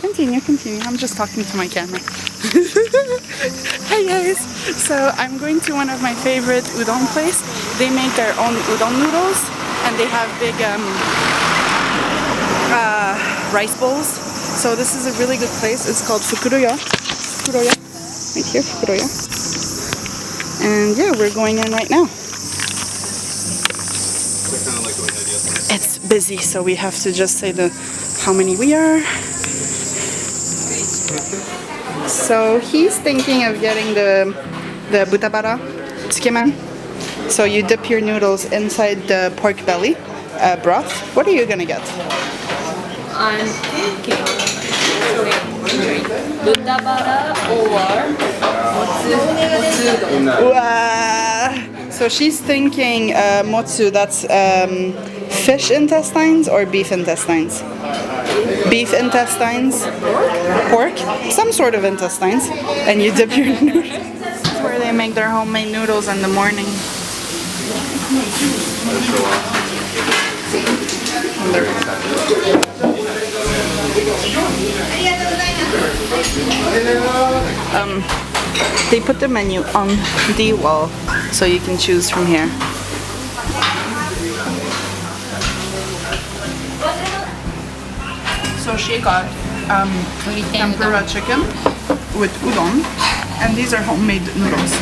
Continue. I'm just talking to my camera. Hey guys! So I'm going to one of my favorite udon place. They make their own udon noodles and they have big rice bowls. So this is a really good place. It's called Fukuro-ya. Fukuro-ya. Right here, Fukuro-ya. And yeah, we're going in right now. It's busy, so we have to just say how many we are. So he's thinking of getting the butabara tsukemen. So you dip your noodles inside the pork belly broth. What are you gonna get? I'm thinking butabara or motsu. So she's thinking motsu, that's fish intestines or beef intestines? Beef intestines, pork, some sort of intestines, and you dip your noodles. This is where they make their homemade noodles in the morning. They put the menu on the wall, so you can choose from here. So she got tempura chicken with udon, and these are homemade noodles.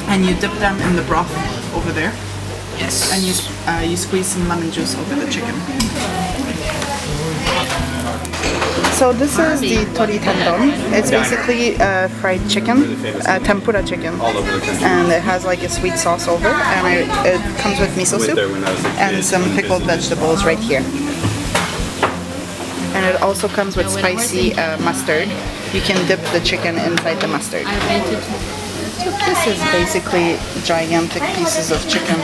And you dip them in the broth over there. Yes. And you squeeze some lemon juice over the chicken. So this is the tori tendon. It's basically fried chicken, tempura chicken, and it has like a sweet sauce over it, and it comes with miso soup and some pickled vegetables right here. And it also comes with spicy mustard. You can dip the chicken inside the mustard. This is basically gigantic pieces of chicken.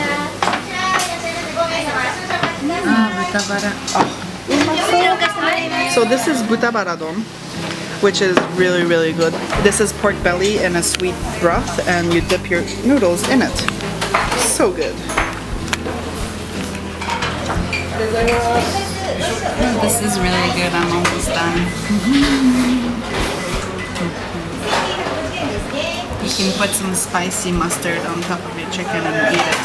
So this is butabaradon, which is really, really good. This is pork belly in a sweet broth, and you dip your noodles in it. So good. This is really good. I'm almost done. You can put some spicy mustard on top of your chicken and eat it.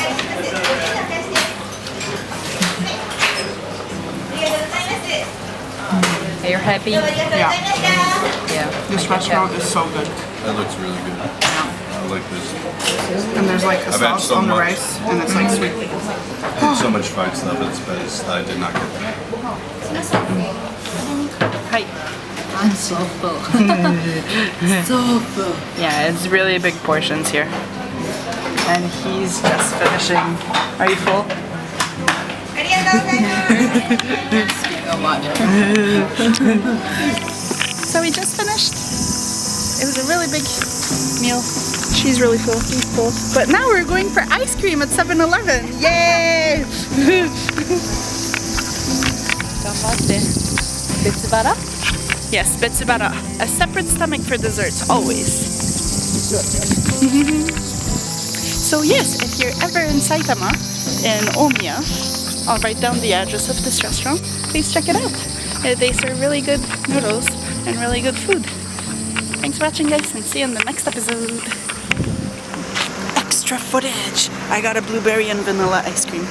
Are you happy? Yeah. Yeah. This restaurant is so good. That looks really good. Yeah. I like this. And there's like a I've had sauce so on the much. rice, and it's like sweet. I had so much fried stuff at this place. I did not get that. Hi. I'm so full. So full. Yeah, it's really big portions here. And he's just finishing. Are you full? So we just finished. It was a really big meal. She's really full, he's full. But now we're going for ice cream at 7-Eleven. Yay! Betsubara? Yes, betsubara. A separate stomach for dessert, always. So yes, if you're ever in Saitama, in Omiya, I'll write down the address of this restaurant. Please check it out. They serve really good noodles and really good food. Thanks for watching, guys, and see you in the next episode. Extra footage! I got a blueberry and vanilla ice cream.